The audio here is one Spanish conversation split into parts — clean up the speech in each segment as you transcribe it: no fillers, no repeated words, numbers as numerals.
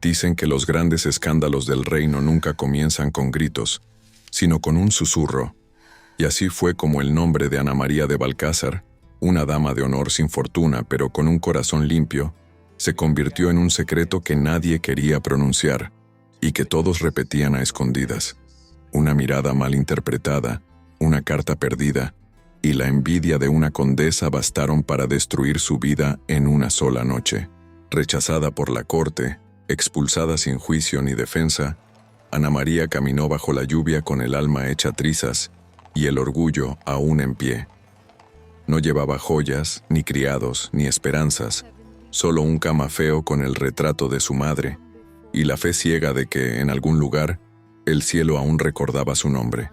Dicen que los grandes escándalos del reino nunca comienzan con gritos, sino con un susurro. Y así fue como el nombre de Ana María de Balcázar, una dama de honor sin fortuna pero con un corazón limpio, se convirtió en un secreto que nadie quería pronunciar y que todos repetían a escondidas. Una mirada mal interpretada, una carta perdida y la envidia de una condesa bastaron para destruir su vida en una sola noche. Rechazada por la corte, expulsada sin juicio ni defensa, Ana María caminó bajo la lluvia con el alma hecha trizas y el orgullo aún en pie. No llevaba joyas, ni criados, ni esperanzas, solo un camafeo con el retrato de su madre y la fe ciega de que, en algún lugar, el cielo aún recordaba su nombre.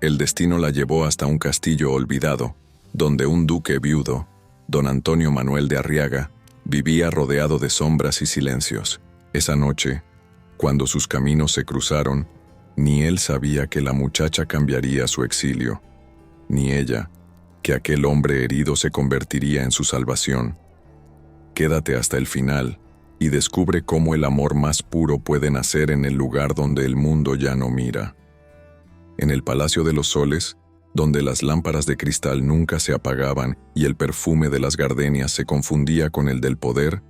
El destino la llevó hasta un castillo olvidado, donde un duque viudo, don Antonio Manuel de Arriaga, vivía rodeado de sombras y silencios. Esa noche, cuando sus caminos se cruzaron, ni él sabía que la muchacha cambiaría su exilio, ni ella, que aquel hombre herido se convertiría en su salvación. Quédate hasta el final y descubre cómo el amor más puro puede nacer en el lugar donde el mundo ya no mira. En el Palacio de los Soles, donde las lámparas de cristal nunca se apagaban y el perfume de las gardenias se confundía con el del poder,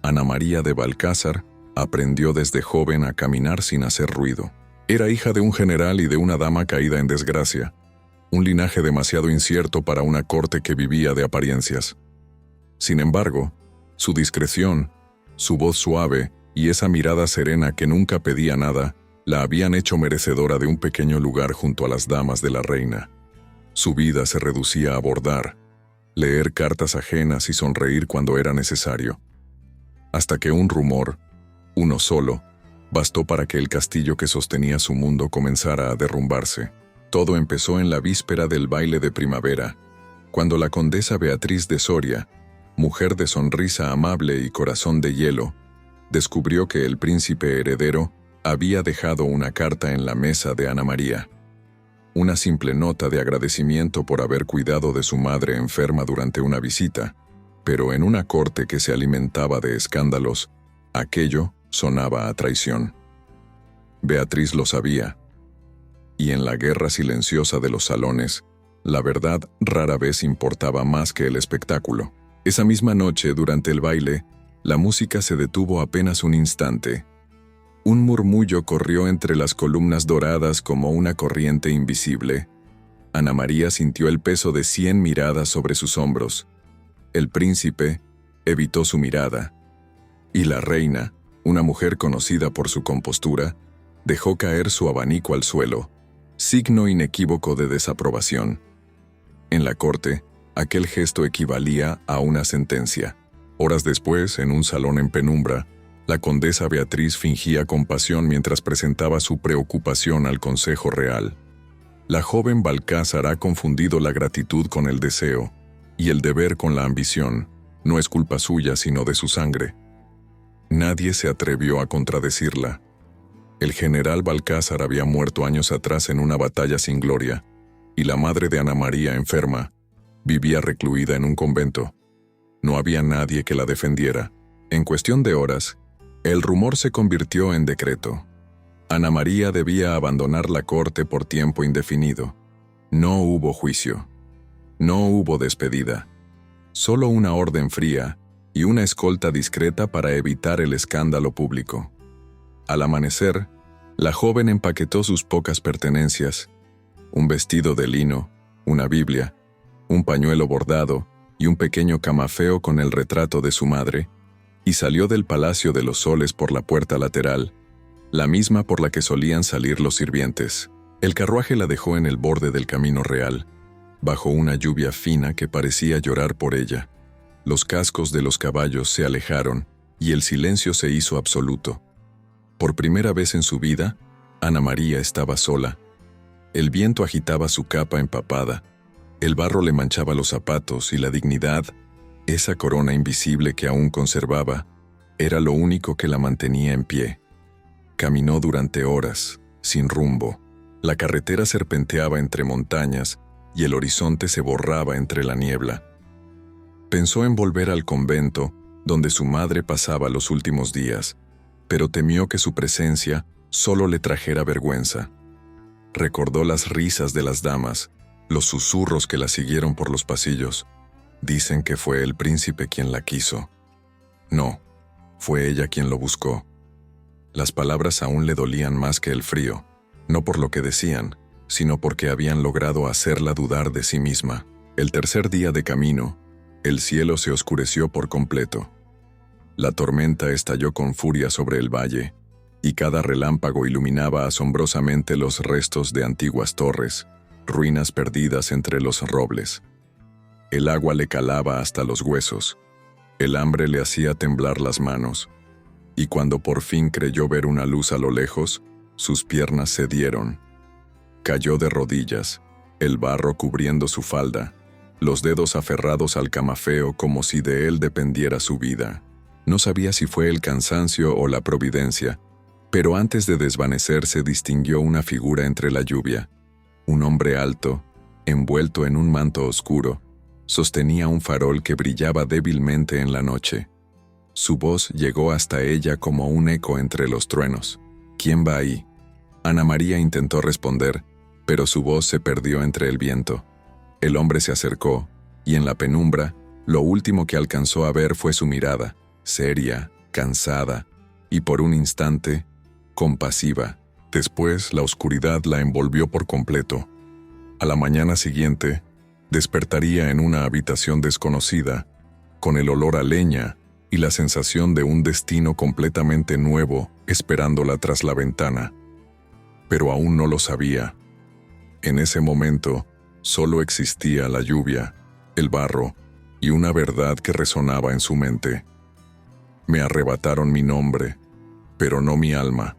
Ana María de Balcázar aprendió desde joven a caminar sin hacer ruido. Era hija de un general y de una dama caída en desgracia, un linaje demasiado incierto para una corte que vivía de apariencias. Sin embargo, su discreción, su voz suave y esa mirada serena que nunca pedía nada, la habían hecho merecedora de un pequeño lugar junto a las damas de la reina. Su vida se reducía a bordar, leer cartas ajenas y sonreír cuando era necesario. Hasta que un rumor, uno solo, bastó para que el castillo que sostenía su mundo comenzara a derrumbarse. Todo empezó en la víspera del baile de primavera, cuando la condesa Beatriz de Soria, mujer de sonrisa amable y corazón de hielo, descubrió que el príncipe heredero había dejado una carta en la mesa de Ana María. Una simple nota de agradecimiento por haber cuidado de su madre enferma durante una visita, pero en una corte que se alimentaba de escándalos, aquello sonaba a traición. Beatriz lo sabía, y en la guerra silenciosa de los salones, la verdad rara vez importaba más que el espectáculo. Esa misma noche, durante el baile, la música se detuvo apenas un instante. Un murmullo corrió entre las columnas doradas como una corriente invisible. Ana María sintió el peso de 100 miradas sobre sus hombros. El príncipe evitó su mirada, y la reina, una mujer conocida por su compostura, dejó caer su abanico al suelo, signo inequívoco de desaprobación. En la corte, aquel gesto equivalía a una sentencia. Horas después, en un salón en penumbra, la condesa Beatriz fingía compasión mientras presentaba su preocupación al Consejo Real. La joven Balcázar ha confundido la gratitud con el deseo, y el deber con la ambición. No es culpa suya, sino de su sangre. Nadie se atrevió a contradecirla. El general Balcázar había muerto años atrás en una batalla sin gloria, y la madre de Ana María, enferma, vivía recluida en un convento. No había nadie que la defendiera. En cuestión de horas, el rumor se convirtió en decreto. Ana María debía abandonar la corte por tiempo indefinido. No hubo juicio. No hubo despedida. Solo una orden fría y una escolta discreta para evitar el escándalo público. Al amanecer, la joven empaquetó sus pocas pertenencias: un vestido de lino, una Biblia, un pañuelo bordado y un pequeño camafeo con el retrato de su madre, y salió del Palacio de los Soles por la puerta lateral, la misma por la que solían salir los sirvientes. El carruaje la dejó en el borde del camino real, bajo una lluvia fina que parecía llorar por ella. Los cascos de los caballos se alejaron y el silencio se hizo absoluto. Por primera vez en su vida, Ana María estaba sola. El viento agitaba su capa empapada, el barro le manchaba los zapatos y la dignidad, esa corona invisible que aún conservaba, era lo único que la mantenía en pie. Caminó durante horas, sin rumbo. La carretera serpenteaba entre montañas y el horizonte se borraba entre la niebla. Pensó en volver al convento, donde su madre pasaba los últimos días, pero temió que su presencia solo le trajera vergüenza. Recordó las risas de las damas, los susurros que la siguieron por los pasillos. Dicen que fue el príncipe quien la quiso. No, fue ella quien lo buscó. Las palabras aún le dolían más que el frío, no por lo que decían, sino porque habían logrado hacerla dudar de sí misma. El tercer día de camino, el cielo se oscureció por completo. La tormenta estalló con furia sobre el valle, y cada relámpago iluminaba asombrosamente los restos de antiguas torres, ruinas perdidas entre los robles. El agua le calaba hasta los huesos, el hambre le hacía temblar las manos, y cuando por fin creyó ver una luz a lo lejos, sus piernas cedieron. Cayó de rodillas, el barro cubriendo su falda, los dedos aferrados al camafeo como si de él dependiera su vida. No sabía si fue el cansancio o la providencia, pero antes de desvanecerse distinguió una figura entre la lluvia. Un hombre alto, envuelto en un manto oscuro, sostenía un farol que brillaba débilmente en la noche. Su voz llegó hasta ella como un eco entre los truenos. ¿Quién va ahí? Ana María intentó responder, pero su voz se perdió entre el viento. El hombre se acercó, y en la penumbra, lo último que alcanzó a ver fue su mirada, seria, cansada, y por un instante, compasiva. Después, la oscuridad la envolvió por completo. A la mañana siguiente, despertaría en una habitación desconocida, con el olor a leña y la sensación de un destino completamente nuevo esperándola tras la ventana. Pero aún no lo sabía. En ese momento, solo existía la lluvia, el barro y una verdad que resonaba en su mente. Me arrebataron mi nombre, pero no mi alma.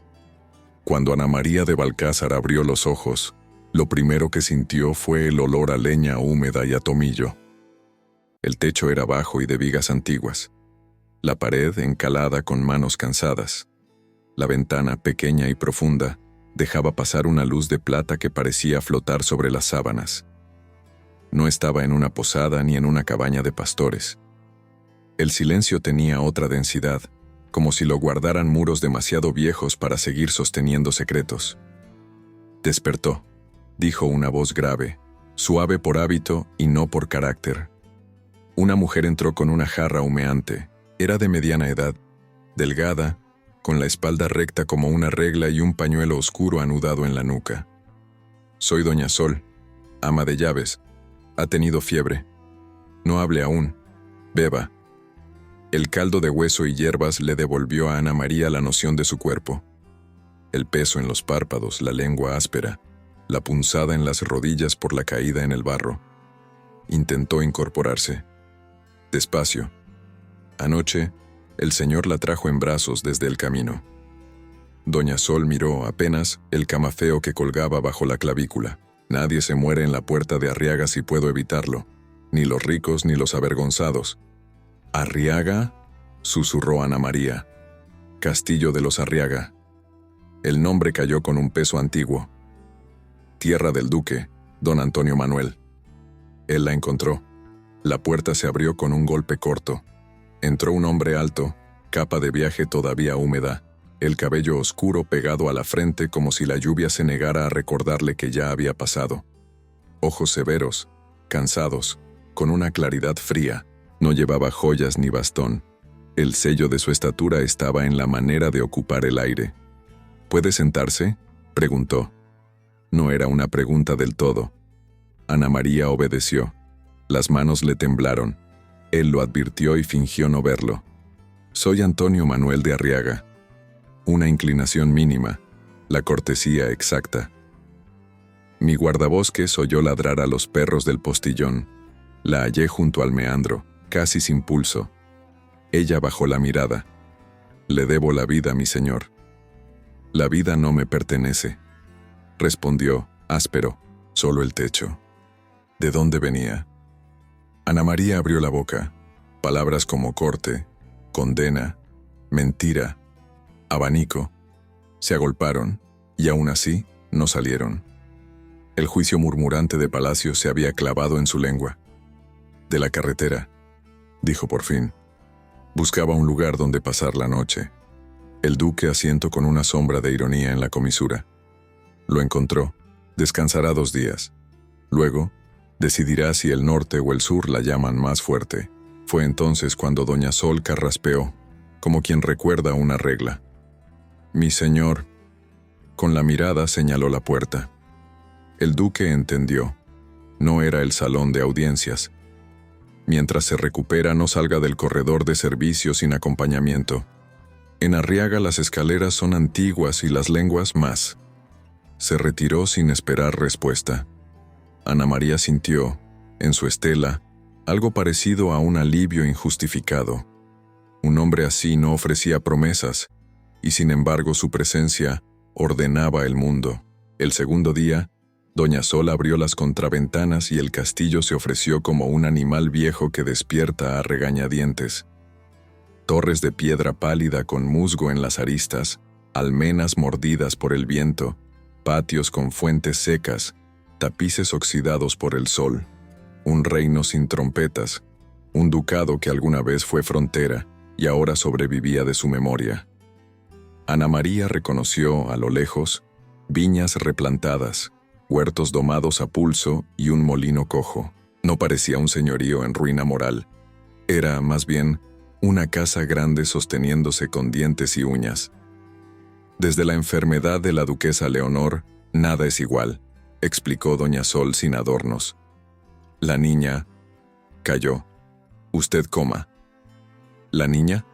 Cuando Ana María de Balcázar abrió los ojos, lo primero que sintió fue el olor a leña húmeda y a tomillo. El techo era bajo y de vigas antiguas. La pared encalada con manos cansadas. La ventana, pequeña y profunda, dejaba pasar una luz de plata que parecía flotar sobre las sábanas. No estaba en una posada ni en una cabaña de pastores. El silencio tenía otra densidad, como si lo guardaran muros demasiado viejos para seguir sosteniendo secretos. Despertó, dijo una voz grave, suave por hábito y no por carácter. Una mujer entró con una jarra humeante. Era de mediana edad, delgada, con la espalda recta como una regla y un pañuelo oscuro anudado en la nuca. Soy doña Sol, ama de llaves. Ha tenido fiebre. No hable aún. Beba. El caldo de hueso y hierbas le devolvió a Ana María la noción de su cuerpo. El peso en los párpados, la lengua áspera, la punzada en las rodillas por la caída en el barro. Intentó incorporarse. Despacio. Anoche, el señor la trajo en brazos desde el camino. Doña Sol miró apenas el camafeo que colgaba bajo la clavícula. Nadie se muere en la puerta de Arriaga si puedo evitarlo, ni los ricos ni los avergonzados. ¿Arriaga?, susurró Ana María. Castillo de los Arriaga. El nombre cayó con un peso antiguo. Tierra del duque, don Antonio Manuel. Él la encontró. La puerta se abrió con un golpe corto. Entró un hombre alto, capa de viaje todavía húmeda, el cabello oscuro pegado a la frente como si la lluvia se negara a recordarle que ya había pasado. Ojos severos, cansados, con una claridad fría. No llevaba joyas ni bastón. El sello de su estatura estaba en la manera de ocupar el aire. ¿Puede sentarse?, preguntó. No era una pregunta del todo. Ana María obedeció. Las manos le temblaron. Él lo advirtió y fingió no verlo. Soy Antonio Manuel de Arriaga. Una inclinación mínima, la cortesía exacta. Mi guardabosques oyó ladrar a los perros del postillón. La hallé junto al meandro, casi sin pulso. Ella bajó la mirada. Le debo la vida, mi señor. La vida no me pertenece. Respondió, áspero, solo el techo. ¿De dónde venía? Ana María abrió la boca. Palabras como corte, condena, mentira, abanico, se agolparon, y aún así no salieron. El juicio murmurante de Palacio se había clavado en su lengua. De la carretera, dijo por fin. Buscaba un lugar donde pasar la noche. El duque asiento con una sombra de ironía en la comisura. Lo encontró. Descansará 2 días. Luego, decidirá si el norte o el sur la llaman más fuerte. Fue entonces cuando doña Sol carraspeó, como quien recuerda una regla. Mi señor, con la mirada señaló la puerta. El duque entendió. No era el salón de audiencias. Mientras se recupera, no salga del corredor de servicio sin acompañamiento. En Arriaga las escaleras son antiguas y las lenguas más. Se retiró sin esperar respuesta. Ana María sintió, en su estela, algo parecido a un alivio injustificado. Un hombre así no ofrecía promesas, y sin embargo su presencia ordenaba el mundo. El segundo día, doña Sol abrió las contraventanas y el castillo se ofreció como un animal viejo que despierta a regañadientes. Torres de piedra pálida con musgo en las aristas, almenas mordidas por el viento, patios con fuentes secas, tapices oxidados por el sol, un reino sin trompetas, un ducado que alguna vez fue frontera y ahora sobrevivía de su memoria. Ana María reconoció, a lo lejos, viñas replantadas, huertos domados a pulso y un molino cojo. No parecía un señorío en ruina moral. Era, más bien, una casa grande sosteniéndose con dientes y uñas. Desde la enfermedad de la duquesa Leonor, nada es igual, explicó doña Sol sin adornos. La niña calló. Usted coma. ¿La niña?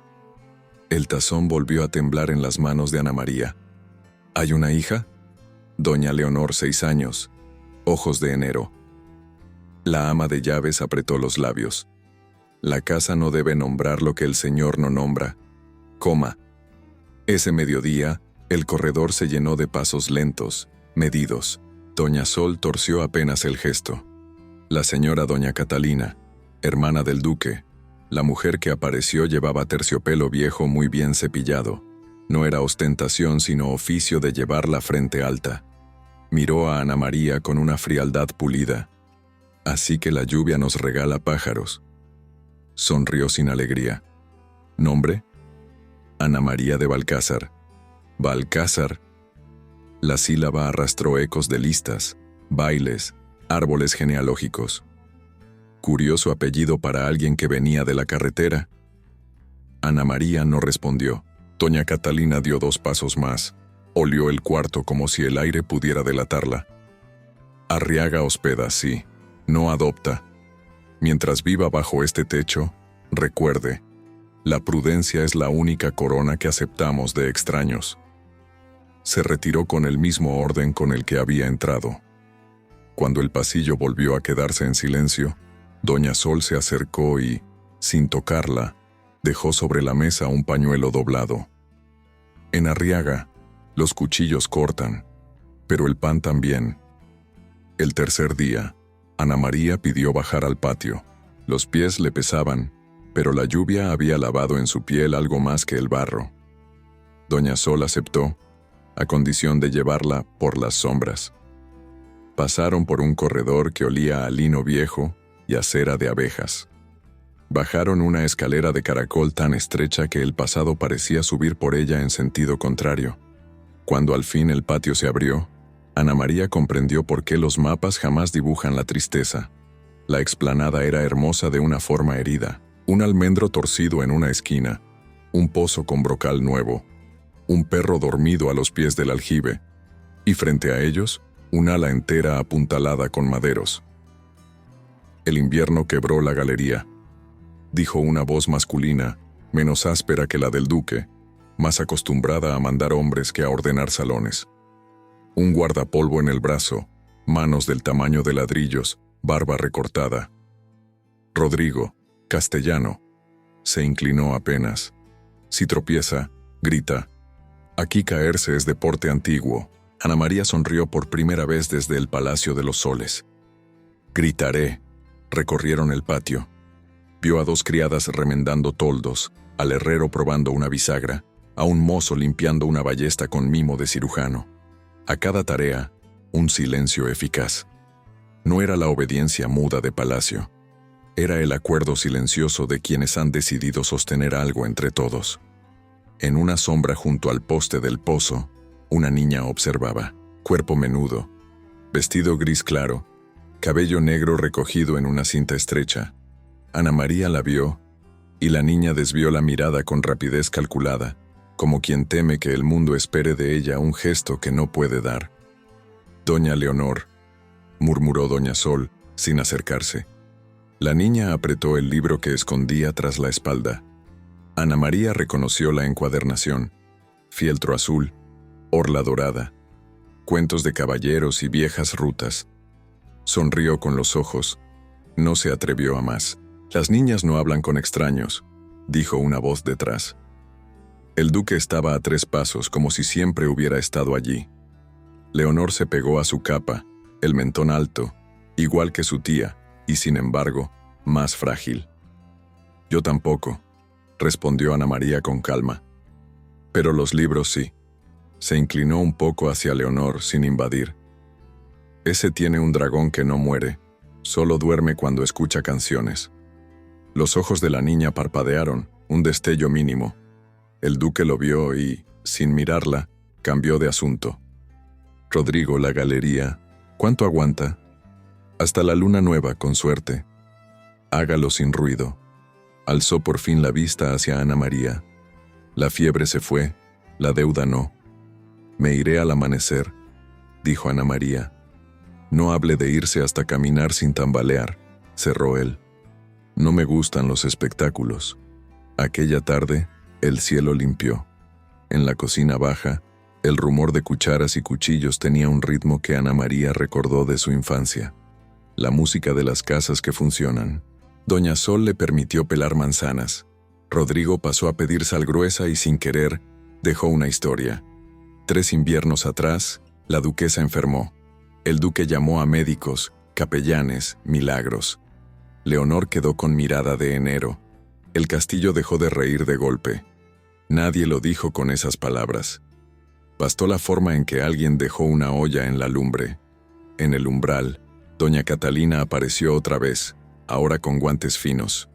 El tazón volvió a temblar en las manos de Ana María. ¿Hay una hija? Doña Leonor, 6 años. Ojos de enero. La ama de llaves apretó los labios. La casa no debe nombrar lo que el Señor no nombra. Coma. Ese mediodía, el corredor se llenó de pasos lentos, medidos. Doña Sol torció apenas el gesto. La señora doña Catalina, hermana del duque, la mujer que apareció llevaba terciopelo viejo muy bien cepillado. No era ostentación sino oficio de llevar la frente alta. Miró a Ana María con una frialdad pulida. Así que la lluvia nos regala pájaros. Sonrió sin alegría. ¿Nombre? Ana María de Balcázar. Balcázar. La sílaba arrastró ecos de listas, bailes, árboles genealógicos. Curioso apellido para alguien que venía de la carretera. Ana María no respondió. Doña Catalina dio 2 pasos más. Olió el cuarto como si el aire pudiera delatarla. Arriaga hospeda, sí, no adopta. Mientras viva bajo este techo, recuerde, la prudencia es la única corona que aceptamos de extraños. Se retiró con el mismo orden con el que había entrado. Cuando el pasillo volvió a quedarse en silencio, doña Sol se acercó y, sin tocarla, dejó sobre la mesa un pañuelo doblado. En Arriaga, los cuchillos cortan, pero el pan también. El tercer día, Ana María pidió bajar al patio. Los pies le pesaban, pero la lluvia había lavado en su piel algo más que el barro. Doña Sol aceptó, a condición de llevarla por las sombras. Pasaron por un corredor que olía a lino viejo y a cera de abejas. Bajaron una escalera de caracol tan estrecha que el pasado parecía subir por ella en sentido contrario. Cuando al fin el patio se abrió, Ana María comprendió por qué los mapas jamás dibujan la tristeza. La explanada era hermosa de una forma herida, un almendro torcido en una esquina, un pozo con brocal nuevo, un perro dormido a los pies del aljibe, y frente a ellos, un ala entera apuntalada con maderos. El invierno quebró la galería, dijo una voz masculina, menos áspera que la del duque, más acostumbrada a mandar hombres que a ordenar salones. Un guardapolvo en el brazo, manos del tamaño de ladrillos, barba recortada. Rodrigo, castellano, se inclinó apenas. Si tropieza, grita. Aquí caerse es deporte antiguo. Ana María sonrió por primera vez desde el Palacio de los Soles. Gritaré. Recorrieron el patio. Vio a 2 criadas remendando toldos, al herrero probando una bisagra, a un mozo limpiando una ballesta con mimo de cirujano. A cada tarea, un silencio eficaz. No era la obediencia muda de palacio. Era el acuerdo silencioso de quienes han decidido sostener algo entre todos. En una sombra junto al poste del pozo, una niña observaba. Cuerpo menudo, vestido gris claro, cabello negro recogido en una cinta estrecha. Ana María la vio, y la niña desvió la mirada con rapidez calculada, como quien teme que el mundo espere de ella un gesto que no puede dar. «Doña Leonor», murmuró doña Sol, sin acercarse. La niña apretó el libro que escondía tras la espalda. Ana María reconoció la encuadernación. Fieltro azul, orla dorada, cuentos de caballeros y viejas rutas. Sonrió con los ojos. No se atrevió a más. «Las niñas no hablan con extraños», dijo una voz detrás. El duque estaba a 3 pasos, como si siempre hubiera estado allí. Leonor se pegó a su capa, el mentón alto, igual que su tía, y sin embargo, más frágil. «Yo tampoco», respondió Ana María con calma. «Pero los libros sí». Se inclinó un poco hacia Leonor sin invadir. «Ese tiene un dragón que no muere, solo duerme cuando escucha canciones». Los ojos de la niña parpadearon, un destello mínimo. El duque lo vio y, sin mirarla, cambió de asunto. «Rodrigo, la galería, ¿cuánto aguanta?» «Hasta la luna nueva, con suerte». «Hágalo sin ruido». Alzó por fin la vista hacia Ana María. «La fiebre se fue, la deuda no». «Me iré al amanecer», dijo Ana María. «No hable de irse hasta caminar sin tambalear», cerró él. «No me gustan los espectáculos». Aquella tarde, el cielo limpió. En la cocina baja, el rumor de cucharas y cuchillos tenía un ritmo que Ana María recordó de su infancia. La música de las casas que funcionan. Doña Sol le permitió pelar manzanas. Rodrigo pasó a pedir sal gruesa y sin querer, dejó una historia. 3 inviernos atrás, la duquesa enfermó. El duque llamó a médicos, capellanes, milagros. Leonor quedó con mirada de enero. El castillo dejó de reír de golpe. Nadie lo dijo con esas palabras. Bastó la forma en que alguien dejó una olla en la lumbre. En el umbral, doña Catalina apareció otra vez, ahora con guantes finos.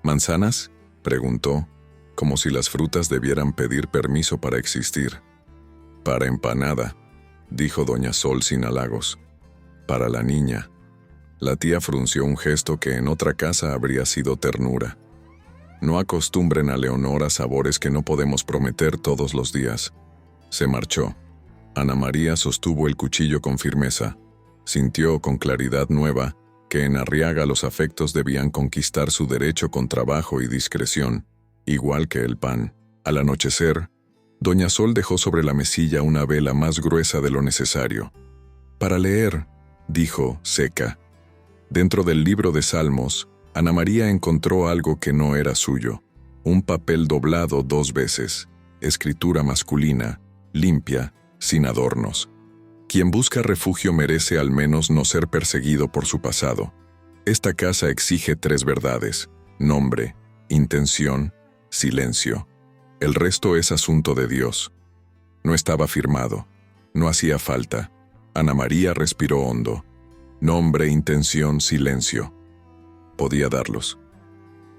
«¿Manzanas?», preguntó, como si las frutas debieran pedir permiso para existir. «Para empanada», dijo doña Sol sin halagos. «Para la niña». La tía frunció un gesto que en otra casa habría sido ternura. «No acostumbren a Leonor a sabores que no podemos prometer todos los días». Se marchó. Ana María sostuvo el cuchillo con firmeza. Sintió con claridad nueva que en Arriaga los afectos debían conquistar su derecho con trabajo y discreción, igual que el pan. Al anochecer, doña Sol dejó sobre la mesilla una vela más gruesa de lo necesario. «Para leer», dijo, seca. Dentro del libro de Salmos, Ana María encontró algo que no era suyo. Un papel doblado 2 veces, escritura masculina, limpia, sin adornos. Quien busca refugio merece al menos no ser perseguido por su pasado. Esta casa exige 3 verdades: nombre, intención, silencio. El resto es asunto de Dios. No estaba firmado. No hacía falta. Ana María respiró hondo. Nombre, intención, silencio. Podía darlos.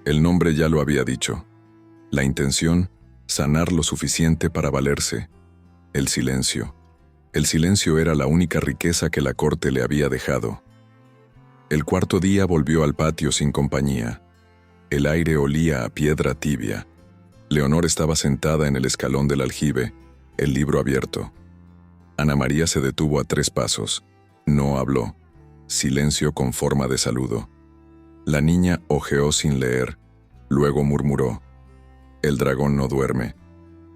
El nombre ya lo había dicho. La intención, sanar lo suficiente para valerse. El silencio. El silencio era la única riqueza que la corte le había dejado. El 4.º día volvió al patio sin compañía. El aire olía a piedra tibia. Leonor estaba sentada en el escalón del aljibe, el libro abierto. Ana María se detuvo a 3 pasos. No habló. Silencio con forma de saludo. La niña hojeó sin leer. Luego murmuró: «El dragón no duerme.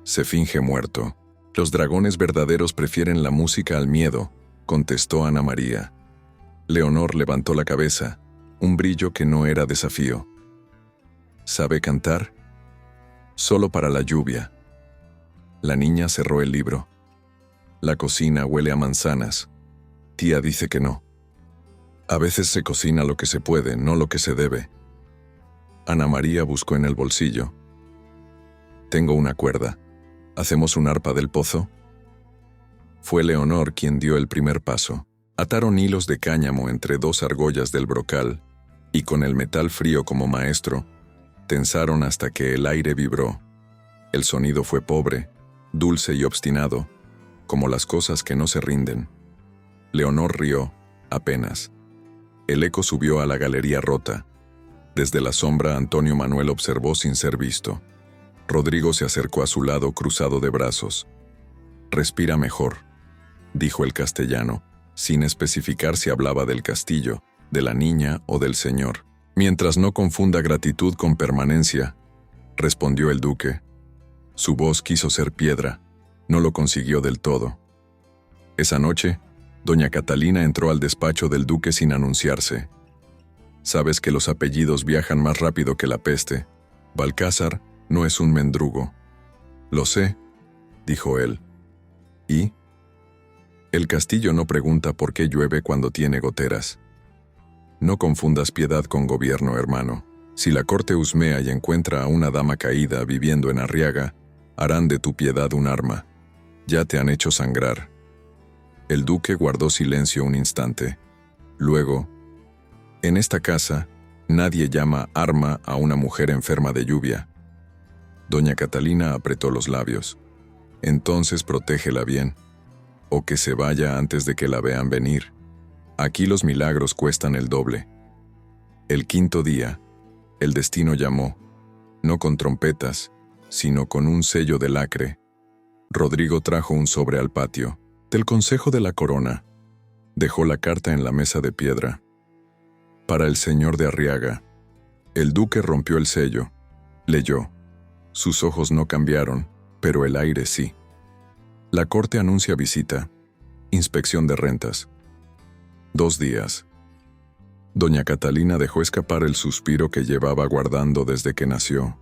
Se finge muerto». «Los dragones verdaderos prefieren la música al miedo», contestó Ana María. Leonor levantó la cabeza, un brillo que no era desafío. «¿Sabe cantar?» «Solo para la lluvia». La niña cerró el libro. «La cocina huele a manzanas. Tía dice que no. A veces se cocina lo que se puede, no lo que se debe». Ana María buscó en el bolsillo. «Tengo una cuerda. ¿Hacemos un arpa del pozo?» Fue Leonor quien dio el primer paso. Ataron hilos de cáñamo entre 2 argollas del brocal y con el metal frío como maestro, tensaron hasta que el aire vibró. El sonido fue pobre, dulce y obstinado, como las cosas que no se rinden. Leonor rió, apenas. El eco subió a la galería rota. Desde la sombra, Antonio Manuel observó sin ser visto. Rodrigo se acercó a su lado cruzado de brazos. «Respira mejor», dijo el castellano, sin especificar si hablaba del castillo, de la niña o del señor. «Mientras no confunda gratitud con permanencia», respondió el duque. Su voz quiso ser piedra, no lo consiguió del todo. Esa noche, doña Catalina entró al despacho del duque sin anunciarse. «Sabes que los apellidos viajan más rápido que la peste. Balcázar no es un mendrugo». «Lo sé», dijo él. «¿Y?» «El castillo no pregunta por qué llueve cuando tiene goteras». «No confundas piedad con gobierno, hermano. Si la corte husmea y encuentra a una dama caída viviendo en Arriaga, harán de tu piedad un arma. Ya te han hecho sangrar». El duque guardó silencio un instante. Luego, «En esta casa, nadie llama arma a una mujer enferma de lluvia». Doña Catalina apretó los labios. «Entonces protégela bien, o que se vaya antes de que la vean venir. Aquí los milagros cuestan el doble». El quinto día, el destino llamó, no con trompetas, sino con un sello de lacre. Rodrigo trajo un sobre al patio, del Consejo de la Corona. Dejó la carta en la mesa de piedra. «Para el señor de Arriaga». El duque rompió el sello. Leyó. Sus ojos no cambiaron, pero el aire sí. «La corte anuncia visita. Inspección de rentas. 2 días». Doña Catalina dejó escapar el suspiro que llevaba guardando desde que nació.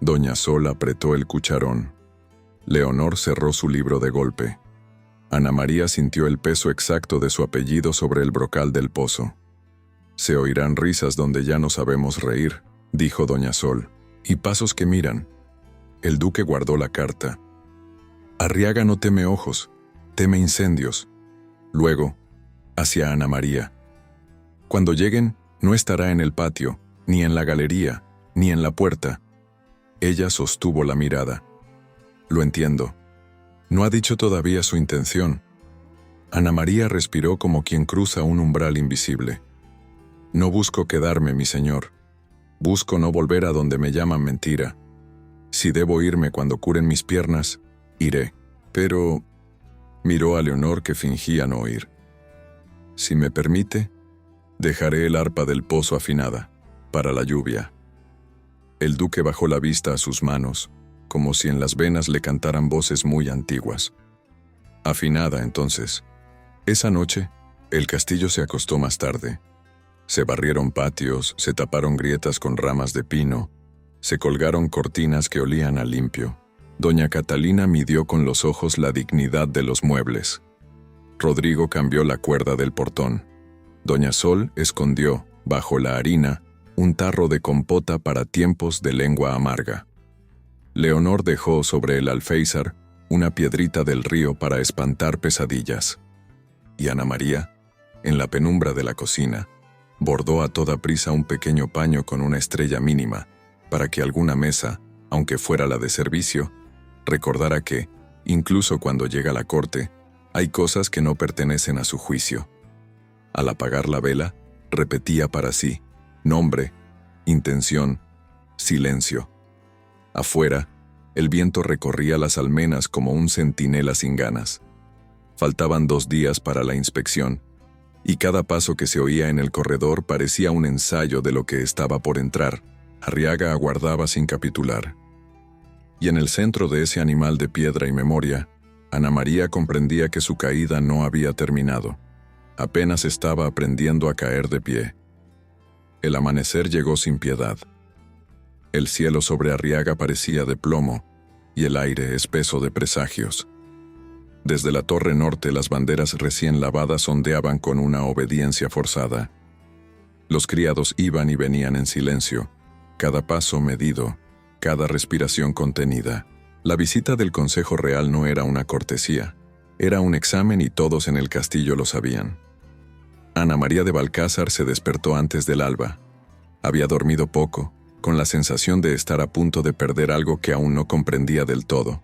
Doña Sol apretó el cucharón. Leonor cerró su libro de golpe. Ana María sintió el peso exacto de su apellido sobre el brocal del pozo. «Se oirán risas donde ya no sabemos reír», dijo doña Sol, «y pasos que miran». El duque guardó la carta. «Arriaga no teme ojos, teme incendios». Luego, hacia Ana María. «Cuando lleguen, no estará en el patio, ni en la galería, ni en la puerta». Ella sostuvo la mirada. «Lo entiendo. No ha dicho todavía su intención». Ana María respiró como quien cruza un umbral invisible. «No busco quedarme, mi señor. Busco no volver a donde me llaman mentira. Si debo irme cuando curen mis piernas, iré. Pero…» miró a Leonor que fingía no oír. «Si me permite, dejaré el arpa del pozo afinada, para la lluvia». El duque bajó la vista a sus manos, como si en las venas le cantaran voces muy antiguas. «Afinada, entonces». Esa noche, el castillo se acostó más tarde. Se barrieron patios, se taparon grietas con ramas de pino, se colgaron cortinas que olían a limpio. Doña Catalina midió con los ojos la dignidad de los muebles. Rodrigo cambió la cuerda del portón. Doña Sol escondió, bajo la harina, un tarro de compota para tiempos de lengua amarga. Leonor dejó sobre el alféizar una piedrita del río para espantar pesadillas. Y Ana María, en la penumbra de la cocina, bordó a toda prisa un pequeño paño con una estrella mínima, para que alguna mesa, aunque fuera la de servicio, recordara que, incluso cuando llega la corte, hay cosas que no pertenecen a su juicio. Al apagar la vela, repetía para sí: nombre, intención, silencio. Afuera, el viento recorría las almenas como un centinela sin ganas. Faltaban 2 días para la inspección, y cada paso que se oía en el corredor parecía un ensayo de lo que estaba por entrar. Arriaga aguardaba sin capitular. Y en el centro de ese animal de piedra y memoria, Ana María comprendía que su caída no había terminado. Apenas estaba aprendiendo a caer de pie. El amanecer llegó sin piedad. El cielo sobre Arriaga parecía de plomo, y el aire espeso de presagios. Desde la torre norte las banderas recién lavadas ondeaban con una obediencia forzada. Los criados iban y venían en silencio, cada paso medido, cada respiración contenida. La visita del Consejo Real no era una cortesía, era un examen y todos en el castillo lo sabían. Ana María de Balcázar se despertó antes del alba. Había dormido poco, con la sensación de estar a punto de perder algo que aún no comprendía del todo.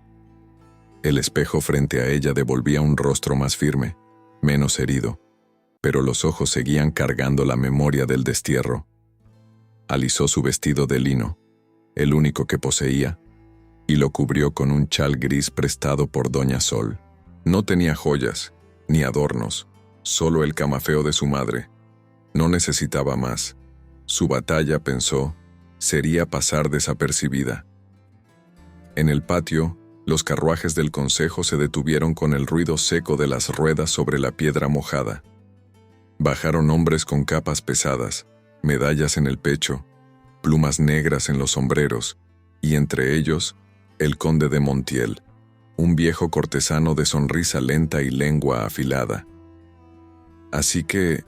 El espejo frente a ella devolvía un rostro más firme, menos herido, pero los ojos seguían cargando la memoria del destierro. Alisó su vestido de lino, el único que poseía, y lo cubrió con un chal gris prestado por Doña Sol. No tenía joyas, ni adornos, solo el camafeo de su madre. No necesitaba más. Su batalla, pensó, sería pasar desapercibida. En el patio, los carruajes del concejo se detuvieron con el ruido seco de las ruedas sobre la piedra mojada. Bajaron hombres con capas pesadas, medallas en el pecho, plumas negras en los sombreros, y entre ellos, el conde de Montiel, un viejo cortesano de sonrisa lenta y lengua afilada. Así que,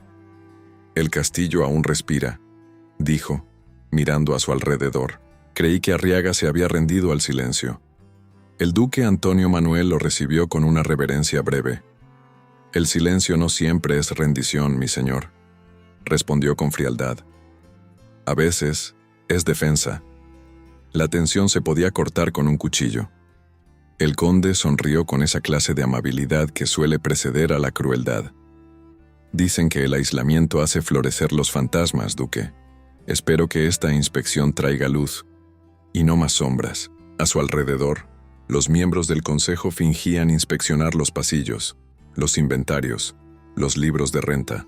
el castillo aún respira, dijo, mirando a su alrededor. Creí que Arriaga se había rendido al silencio. El duque Antonio Manuel lo recibió con una reverencia breve. El silencio no siempre es rendición, mi señor, respondió con frialdad. A veces, es defensa. La tensión se podía cortar con un cuchillo. El conde sonrió con esa clase de amabilidad que suele preceder a la crueldad. Dicen que el aislamiento hace florecer los fantasmas, duque. Espero que esta inspección traiga luz, y no más sombras. A su alrededor, los miembros del consejo fingían inspeccionar los pasillos, los inventarios, los libros de renta.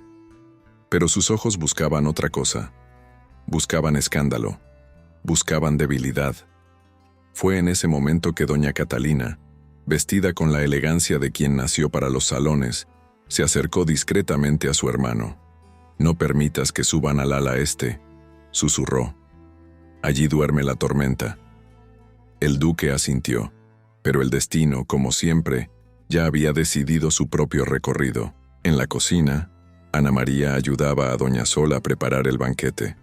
Pero sus ojos buscaban otra cosa. Buscaban escándalo. Buscaban debilidad. Fue en ese momento que doña Catalina, vestida con la elegancia de quien nació para los salones, se acercó discretamente a su hermano. «No permitas que suban al ala este», susurró. «Allí duerme la tormenta». El duque asintió, pero el destino, como siempre, ya había decidido su propio recorrido. En la cocina, Ana María ayudaba a doña Sol a preparar el banquete.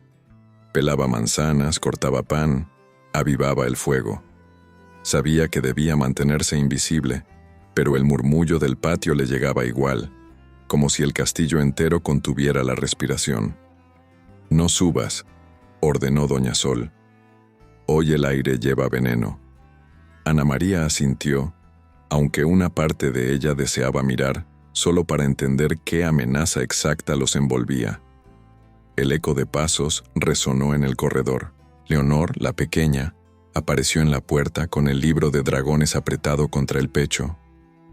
Pelaba manzanas, cortaba pan, avivaba el fuego. Sabía que debía mantenerse invisible, pero el murmullo del patio le llegaba igual, como si el castillo entero contuviera la respiración. «No subas», ordenó doña Sol. «Hoy el aire lleva veneno». Ana María asintió, aunque una parte de ella deseaba mirar, solo para entender qué amenaza exacta los envolvía. El eco de pasos resonó en el corredor. Leonor, la pequeña, apareció en la puerta con el libro de dragones apretado contra el pecho.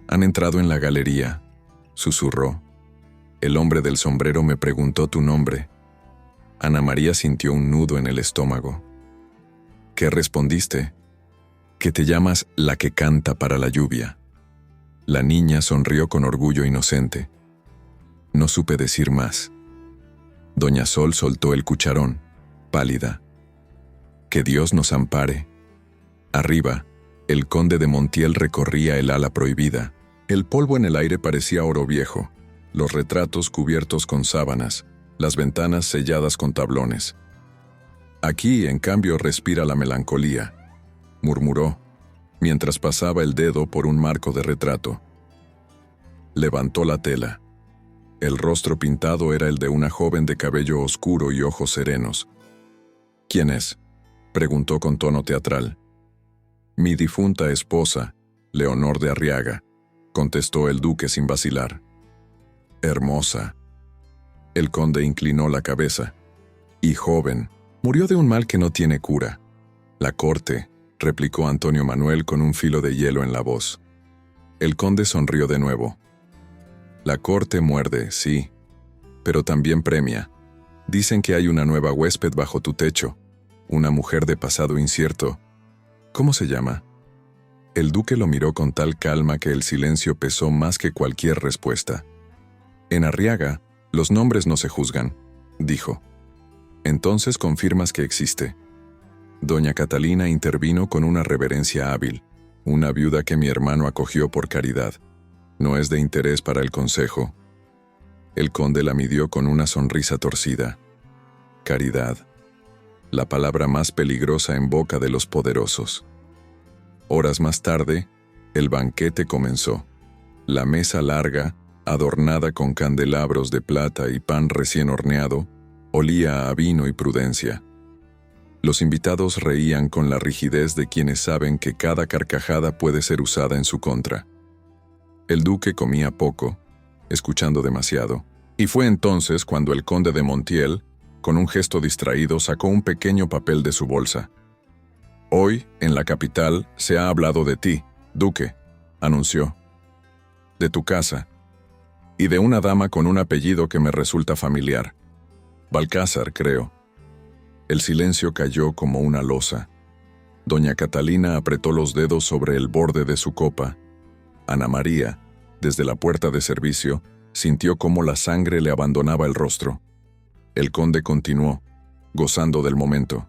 «Han entrado en la galería», susurró. «El hombre del sombrero me preguntó tu nombre». Ana María sintió un nudo en el estómago. «¿Qué respondiste?» «Que te llamas la que canta para la lluvia». La niña sonrió con orgullo inocente. No supe decir más. Doña Sol soltó el cucharón, pálida. «Que Dios nos ampare». Arriba, el conde de Montiel recorría el ala prohibida. El polvo en el aire parecía oro viejo, los retratos cubiertos con sábanas, las ventanas selladas con tablones. «Aquí, en cambio, respira la melancolía», murmuró, mientras pasaba el dedo por un marco de retrato. Levantó la tela. El rostro pintado era el de una joven de cabello oscuro y ojos serenos. «¿Quién es?», preguntó con tono teatral. «Mi difunta esposa, Leonor de Arriaga», contestó el duque sin vacilar. «Hermosa». El conde inclinó la cabeza. «Y joven. Murió de un mal que no tiene cura». «La corte», replicó Antonio Manuel con un filo de hielo en la voz. El conde sonrió de nuevo. «La corte muerde, sí, pero también premia. Dicen que hay una nueva huésped bajo tu techo, una mujer de pasado incierto. ¿Cómo se llama?» El duque lo miró con tal calma que el silencio pesó más que cualquier respuesta. «En Arriaga, los nombres no se juzgan», dijo. «Entonces confirmas que existe». Doña Catalina intervino con una reverencia hábil. «Una viuda que mi hermano acogió por caridad. ¿No es de interés para el consejo?» El conde la midió con una sonrisa torcida. «Caridad. La palabra más peligrosa en boca de los poderosos». Horas más tarde, el banquete comenzó. La mesa larga, adornada con candelabros de plata y pan recién horneado, olía a vino y prudencia. Los invitados reían con la rigidez de quienes saben que cada carcajada puede ser usada en su contra. El duque comía poco, escuchando demasiado, y fue entonces cuando el conde de Montiel, con un gesto distraído, sacó un pequeño papel de su bolsa. «Hoy, en la capital, se ha hablado de ti, duque», anunció. «De tu casa, y de una dama con un apellido que me resulta familiar. Balcázar, creo». El silencio cayó como una losa. Doña Catalina apretó los dedos sobre el borde de su copa. Ana María, desde la puerta de servicio, sintió cómo la sangre le abandonaba el rostro. El conde continuó, gozando del momento.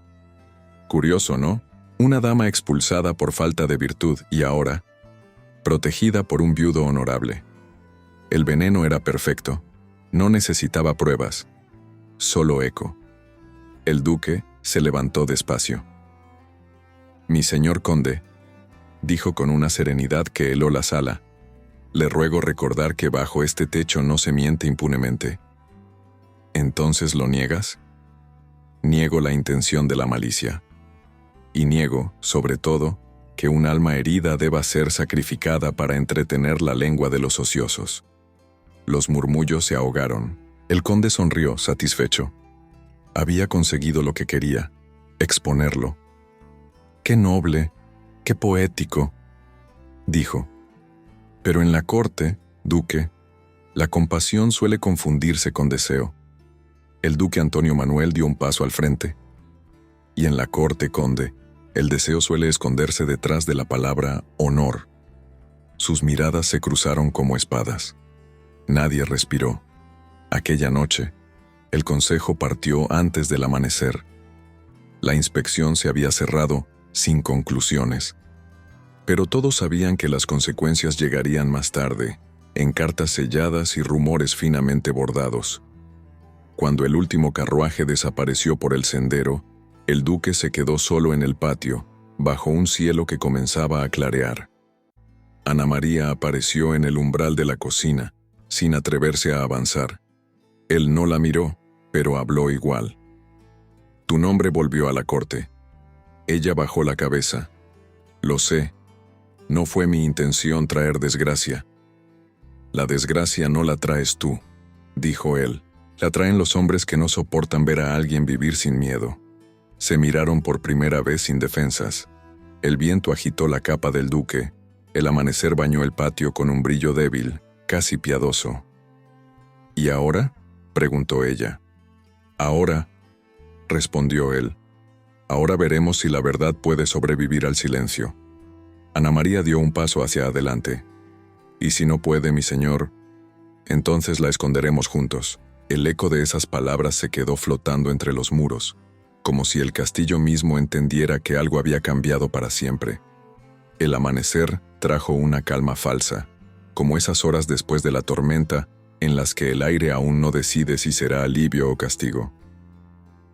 Curioso, ¿no? Una dama expulsada por falta de virtud y ahora, protegida por un viudo honorable. El veneno era perfecto. No necesitaba pruebas. Solo eco. El duque se levantó despacio. «Mi señor conde», dijo con una serenidad que heló la sala, «le ruego recordar que bajo este techo no se miente impunemente». «¿Entonces lo niegas?» «Niego la intención de la malicia. Y niego, sobre todo, que un alma herida deba ser sacrificada para entretener la lengua de los ociosos». Los murmullos se ahogaron. El conde sonrió, satisfecho. Había conseguido lo que quería, exponerlo. «Qué noble, qué poético», dijo. «Pero en la corte, duque, la compasión suele confundirse con deseo». El duque Antonio Manuel dio un paso al frente. «Y en la corte, conde, el deseo suele esconderse detrás de la palabra honor». Sus miradas se cruzaron como espadas. Nadie respiró. Aquella noche, el consejo partió antes del amanecer. La inspección se había cerrado sin conclusiones. Pero todos sabían que las consecuencias llegarían más tarde, en cartas selladas y rumores finamente bordados. Cuando el último carruaje desapareció por el sendero, el duque se quedó solo en el patio, bajo un cielo que comenzaba a clarear. Ana María apareció en el umbral de la cocina, sin atreverse a avanzar. Él no la miró, pero habló igual. «Tu nombre volvió a la corte». Ella bajó la cabeza. «Lo sé. No fue mi intención traer desgracia». «La desgracia no la traes tú», dijo él. «La traen los hombres que no soportan ver a alguien vivir sin miedo». Se miraron por primera vez indefensas. El viento agitó la capa del duque. El amanecer bañó el patio con un brillo débil, casi piadoso. «¿Y ahora?», preguntó ella. «Ahora», respondió él. «Ahora veremos si la verdad puede sobrevivir al silencio». Ana María dio un paso hacia adelante. «Y si no puede, mi señor, entonces la esconderemos juntos». El eco de esas palabras se quedó flotando entre los muros, como si el castillo mismo entendiera que algo había cambiado para siempre. El amanecer trajo una calma falsa, como esas horas después de la tormenta en las que el aire aún no decide si será alivio o castigo.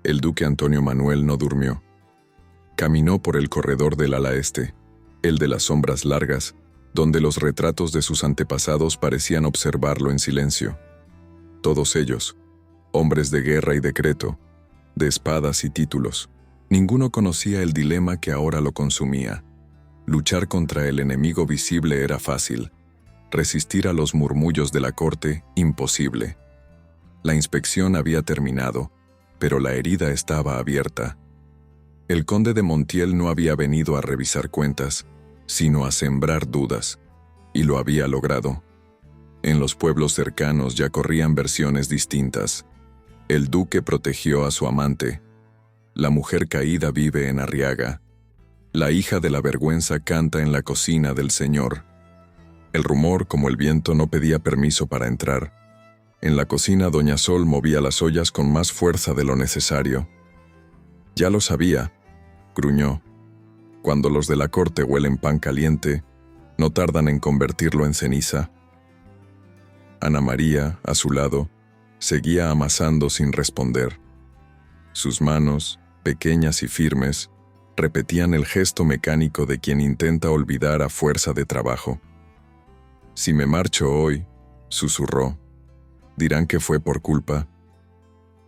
El duque Antonio Manuel no durmió. Caminó por el corredor del ala este, el de las sombras largas, donde los retratos de sus antepasados parecían observarlo en silencio. Todos ellos, hombres de guerra y decreto, de espadas y títulos. Ninguno conocía el dilema que ahora lo consumía. Luchar contra el enemigo visible era fácil. Resistir a los murmullos de la corte, imposible. La inspección había terminado, pero la herida estaba abierta. El conde de Montiel no había venido a revisar cuentas, sino a sembrar dudas, y lo había logrado. En los pueblos cercanos ya corrían versiones distintas. El duque protegió a su amante. La mujer caída vive en Arriaga. La hija de la vergüenza canta en la cocina del señor. El rumor, como el viento, no pedía permiso para entrar. En la cocina doña Sol movía las ollas con más fuerza de lo necesario. «Ya lo sabía», gruñó. «Cuando los de la corte huelen pan caliente, no tardan en convertirlo en ceniza». Ana María, a su lado, seguía amasando sin responder. Sus manos, pequeñas y firmes, repetían el gesto mecánico de quien intenta olvidar a fuerza de trabajo. «Si me marcho hoy», susurró, «dirán que fue por culpa».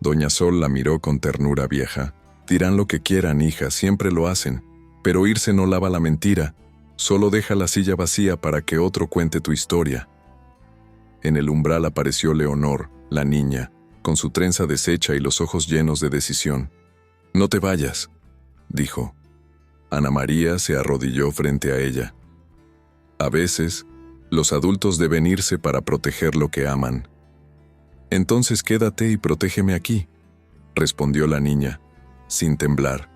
Doña Sol la miró con ternura vieja. Dirán lo que quieran, hija, siempre lo hacen, pero irse no lava la mentira, solo deja la silla vacía para que otro cuente tu historia. En el umbral apareció Leonor, la niña, con su trenza deshecha y los ojos llenos de decisión. «No te vayas», dijo. Ana María se arrodilló frente a ella. A veces, los adultos deben irse para proteger lo que aman. «Entonces quédate y protégeme aquí», respondió la niña, sin temblar.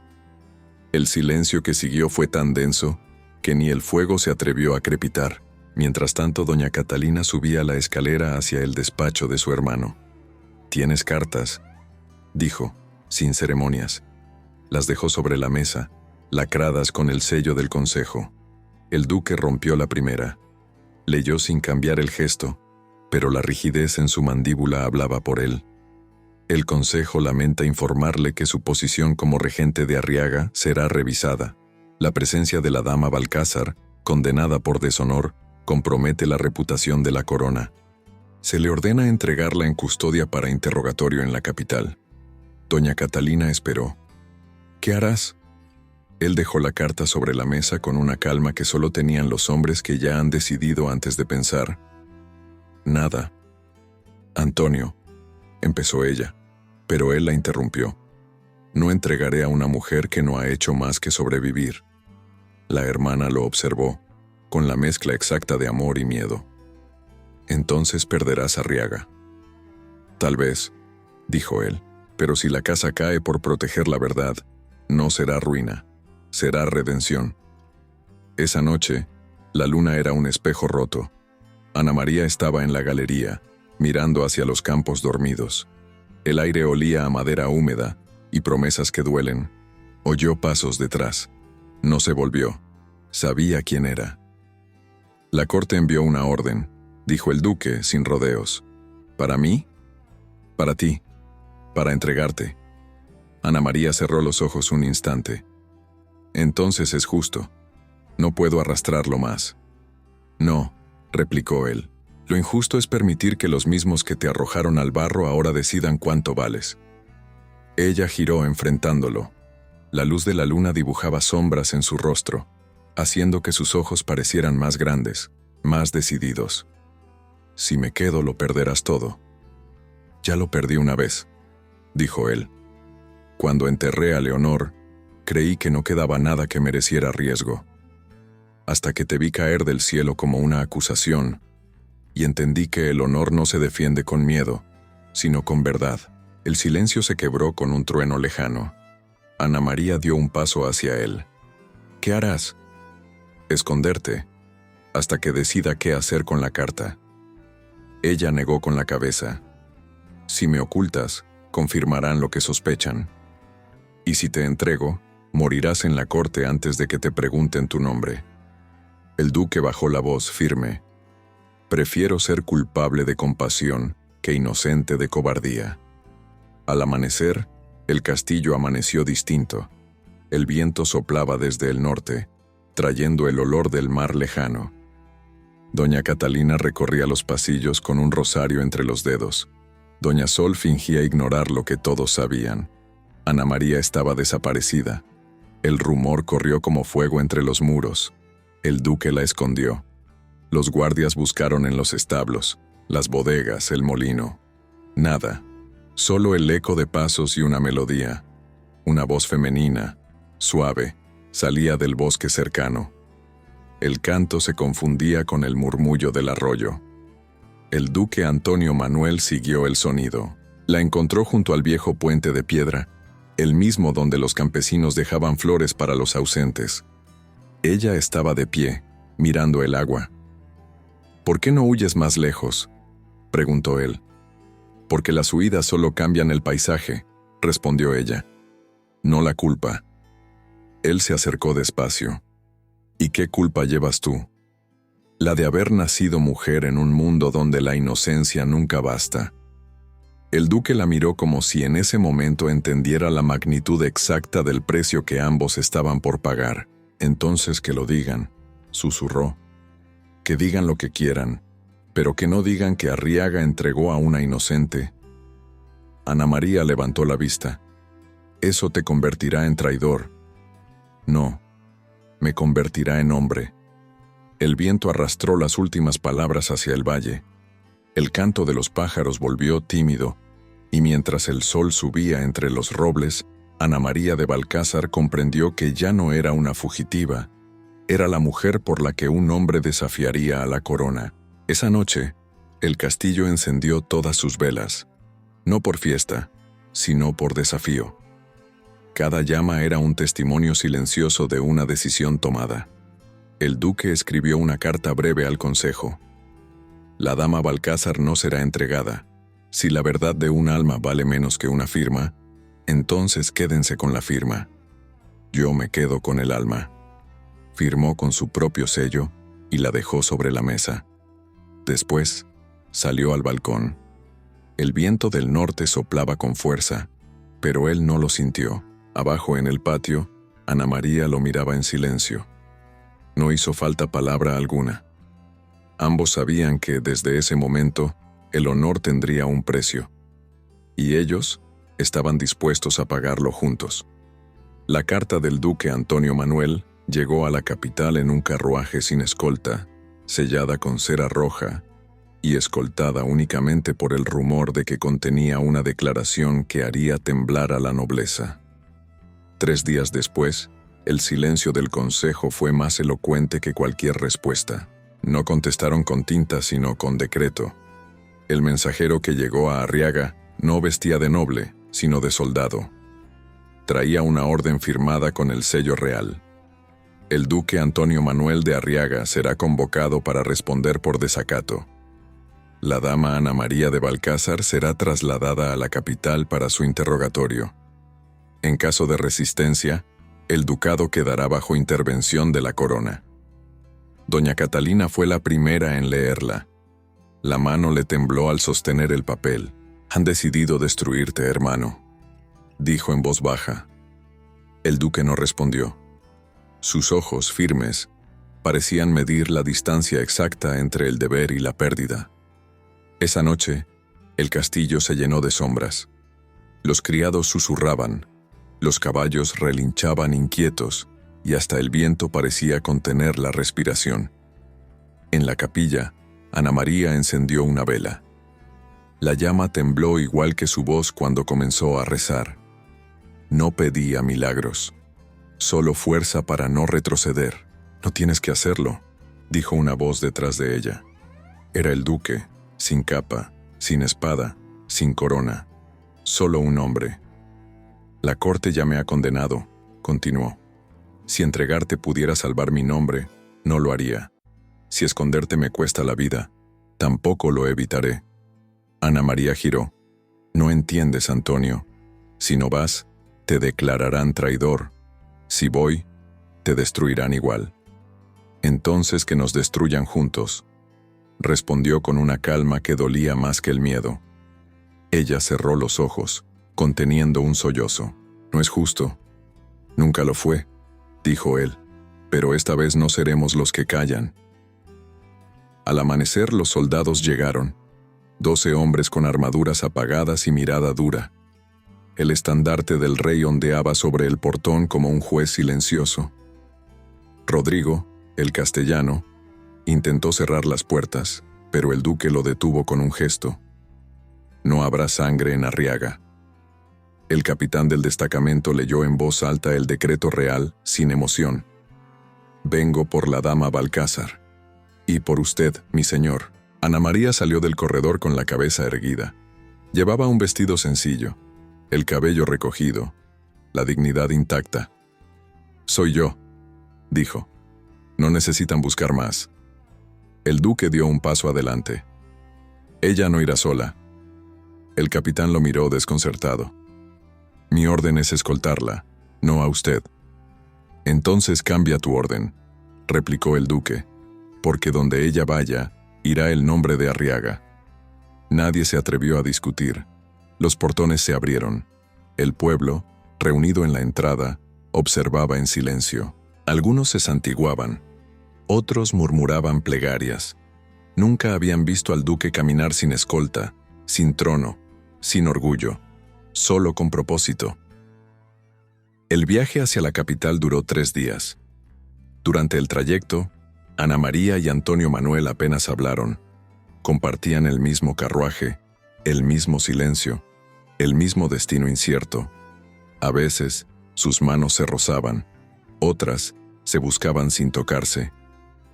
El silencio que siguió fue tan denso que ni el fuego se atrevió a crepitar. Mientras tanto, doña Catalina subía la escalera hacia el despacho de su hermano. «¿Tienes cartas?», dijo, sin ceremonias. Las dejó sobre la mesa, lacradas con el sello del consejo. El duque rompió la primera. Leyó sin cambiar el gesto, pero la rigidez en su mandíbula hablaba por él. El consejo lamenta informarle que su posición como regente de Arriaga será revisada. La presencia de la dama Balcázar, condenada por deshonor, compromete la reputación de la corona. Se le ordena entregarla en custodia para interrogatorio en la capital. Doña Catalina esperó. «¿Qué harás?». Él dejó la carta sobre la mesa con una calma que solo tenían los hombres que ya han decidido antes de pensar. «Nada». «Antonio», empezó ella, pero él la interrumpió. «No entregaré a una mujer que no ha hecho más que sobrevivir». La hermana lo observó, con la mezcla exacta de amor y miedo. «Entonces perderás Arriaga». «Tal vez», dijo él, «pero si la casa cae por proteger la verdad, no será ruina, será redención». Esa noche, la luna era un espejo roto. Ana María estaba en la galería, mirando hacia los campos dormidos. El aire olía a madera húmeda y promesas que duelen. Oyó pasos detrás. No se volvió. Sabía quién era. «La corte envió una orden», dijo el duque sin rodeos. «¿Para mí?». «Para ti. Para entregarte». Ana María cerró los ojos un instante. «Entonces es justo. No puedo arrastrarlo más». «No», replicó él. «Lo injusto es permitir que los mismos que te arrojaron al barro ahora decidan cuánto vales». Ella giró enfrentándolo. La luz de la luna dibujaba sombras en su rostro, haciendo que sus ojos parecieran más grandes, más decididos. «Si me quedo, lo perderás todo». «Ya lo perdí una vez», dijo él. «Cuando enterré a Leonor, creí que no quedaba nada que mereciera riesgo. Hasta que te vi caer del cielo como una acusación, y entendí que el honor no se defiende con miedo, sino con verdad». El silencio se quebró con un trueno lejano. Ana María dio un paso hacia él. «¿Qué harás?». «Esconderte, hasta que decida qué hacer con la carta». Ella negó con la cabeza. «Si me ocultas, confirmarán lo que sospechan. Y si te entrego, morirás en la corte antes de que te pregunten tu nombre». El duque bajó la voz firme. «Prefiero ser culpable de compasión que inocente de cobardía». Al amanecer, el castillo amaneció distinto. El viento soplaba desde el norte, trayendo el olor del mar lejano. Doña Catalina recorría los pasillos con un rosario entre los dedos. Doña Sol fingía ignorar lo que todos sabían. Ana María estaba desaparecida. El rumor corrió como fuego entre los muros. El duque la escondió. Los guardias buscaron en los establos, las bodegas, el molino. Nada. Solo el eco de pasos y una melodía. Una voz femenina, suave, salía del bosque cercano. El canto se confundía con el murmullo del arroyo. El duque Antonio Manuel siguió el sonido. La encontró junto al viejo puente de piedra, el mismo donde los campesinos dejaban flores para los ausentes. Ella estaba de pie, mirando el agua. «¿Por qué no huyes más lejos?», preguntó él. «Porque las huidas solo cambian el paisaje», respondió ella. «No la culpa». Él se acercó despacio. «¿Y qué culpa llevas tú?». «La de haber nacido mujer en un mundo donde la inocencia nunca basta». El duque la miró como si en ese momento entendiera la magnitud exacta del precio que ambos estaban por pagar. «Entonces que lo digan», susurró. «Que digan lo que quieran, pero que no digan que Arriaga entregó a una inocente». Ana María levantó la vista. Eso te convertirá en traidor. No, me convertirá en hombre. El viento arrastró las últimas palabras hacia el valle. El canto de los pájaros volvió tímido, y mientras el sol subía entre los robles, Ana María de Balcázar comprendió que ya no era una fugitiva, era la mujer por la que un hombre desafiaría a la corona. Esa noche, el castillo encendió todas sus velas, no por fiesta, sino por desafío. Cada llama era un testimonio silencioso de una decisión tomada. El duque escribió una carta breve al consejo. La dama Balcázar no será entregada. Si la verdad de un alma vale menos que una firma, entonces quédense con la firma. Yo me quedo con el alma. Firmó con su propio sello y la dejó sobre la mesa. Después, salió al balcón. El viento del norte soplaba con fuerza, pero él no lo sintió. Abajo en el patio, Ana María lo miraba en silencio. No hizo falta palabra alguna. Ambos sabían que desde ese momento el honor tendría un precio, y ellos estaban dispuestos a pagarlo juntos. La carta del duque Antonio Manuel llegó a la capital en un carruaje sin escolta, sellada con cera roja y escoltada únicamente por el rumor de que contenía una declaración que haría temblar a la nobleza. 3 días después, el silencio del consejo fue más elocuente que cualquier respuesta. No contestaron con tinta, sino con decreto. El mensajero que llegó a Arriaga no vestía de noble, sino de soldado. Traía una orden firmada con el sello real. El duque Antonio Manuel de Arriaga será convocado para responder por desacato. La dama Ana María de Balcázar será trasladada a la capital para su interrogatorio. En caso de resistencia, el ducado quedará bajo intervención de la corona. Doña Catalina fue la primera en leerla. La mano le tembló al sostener el papel. «Han decidido destruirte, hermano», dijo en voz baja. El duque no respondió. Sus ojos, firmes, parecían medir la distancia exacta entre el deber y la pérdida. Esa noche, el castillo se llenó de sombras. Los criados susurraban, los caballos relinchaban inquietos, y hasta el viento parecía contener la respiración. En la capilla, Ana María encendió una vela. La llama tembló igual que su voz cuando comenzó a rezar. No pedía milagros, solo fuerza para no retroceder. «No tienes que hacerlo», dijo una voz detrás de ella. Era el duque, sin capa, sin espada, sin corona, solo un hombre. «La corte ya me ha condenado», continuó. «Si entregarte pudiera salvar mi nombre, no lo haría. Si esconderte me cuesta la vida, tampoco lo evitaré». Ana María giró. «No entiendes, Antonio. Si no vas, te declararán traidor. Si voy, te destruirán igual». «Entonces que nos destruyan juntos», respondió con una calma que dolía más que el miedo. Ella cerró los ojos, conteniendo un sollozo. «No es justo. Nunca lo fue», dijo él, «pero esta vez no seremos los que callan». Al amanecer los soldados llegaron, 12 hombres con armaduras apagadas y mirada dura. El estandarte del rey ondeaba sobre el portón como un juez silencioso. Rodrigo, el castellano, intentó cerrar las puertas, pero el duque lo detuvo con un gesto. «No habrá sangre en Arriaga». El capitán del destacamento leyó en voz alta el decreto real, sin emoción. «Vengo por la dama Balcázar. Y por usted, mi señor». Ana María salió del corredor con la cabeza erguida. Llevaba un vestido sencillo, el cabello recogido, la dignidad intacta. «Soy yo», dijo. «No necesitan buscar más». El duque dio un paso adelante. «Ella no irá sola». El capitán lo miró desconcertado. «Mi orden es escoltarla, no a usted». «Entonces cambia tu orden», replicó el duque, «porque donde ella vaya, irá el nombre de Arriaga». Nadie se atrevió a discutir. Los portones se abrieron. El pueblo, reunido en la entrada, observaba en silencio. Algunos se santiguaban. Otros murmuraban plegarias. Nunca habían visto al duque caminar sin escolta, sin trono, sin orgullo, solo con propósito. El viaje hacia la capital duró 3 días. Durante el trayecto, Ana María y Antonio Manuel apenas hablaron. Compartían el mismo carruaje, el mismo silencio, el mismo destino incierto. A veces, sus manos se rozaban, otras se buscaban sin tocarse.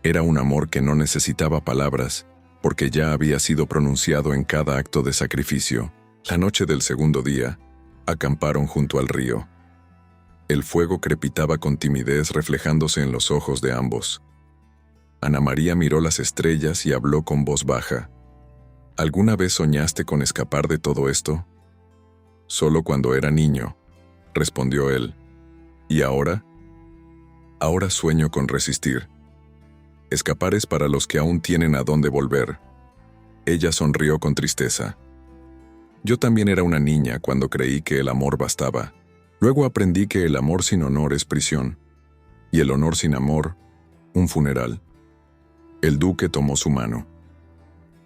Era un amor que no necesitaba palabras, porque ya había sido pronunciado en cada acto de sacrificio. La noche del segundo día, acamparon junto al río. El fuego crepitaba con timidez reflejándose en los ojos de ambos. Ana María miró las estrellas y habló con voz baja. ¿Alguna vez soñaste con escapar de todo esto? Solo cuando era niño, respondió él. ¿Y ahora? Ahora sueño con resistir. Escapar es para los que aún tienen a dónde volver. Ella sonrió con tristeza. Yo también era una niña cuando creí que el amor bastaba. Luego aprendí que el amor sin honor es prisión, y el honor sin amor, un funeral. El duque tomó su mano.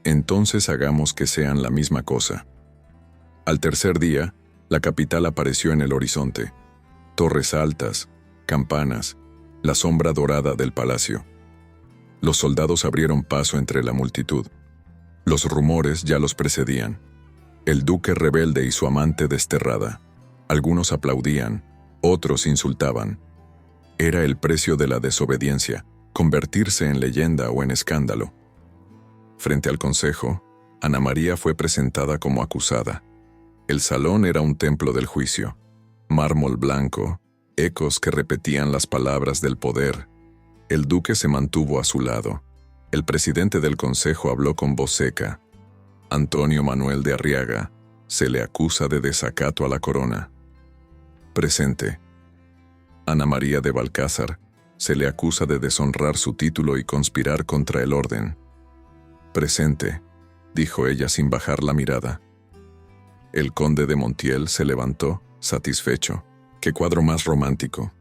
Entonces hagamos que sean la misma cosa. Al tercer día, la capital apareció en el horizonte. Torres altas, campanas, la sombra dorada del palacio. Los soldados abrieron paso entre la multitud. Los rumores ya los precedían. El duque rebelde y su amante desterrada. Algunos aplaudían, otros insultaban. Era el precio de la desobediencia, convertirse en leyenda o en escándalo. Frente al consejo, Ana María fue presentada como acusada. El salón era un templo del juicio. Mármol blanco, ecos que repetían las palabras del poder. El duque se mantuvo a su lado. El presidente del consejo habló con voz seca. Antonio Manuel de Arriaga se le acusa de desacato a la corona. Presente. Ana María de Balcázar se le acusa de deshonrar su título y conspirar contra el orden. Presente, dijo ella sin bajar la mirada. El conde de Montiel se levantó, satisfecho. ¡Qué cuadro más romántico!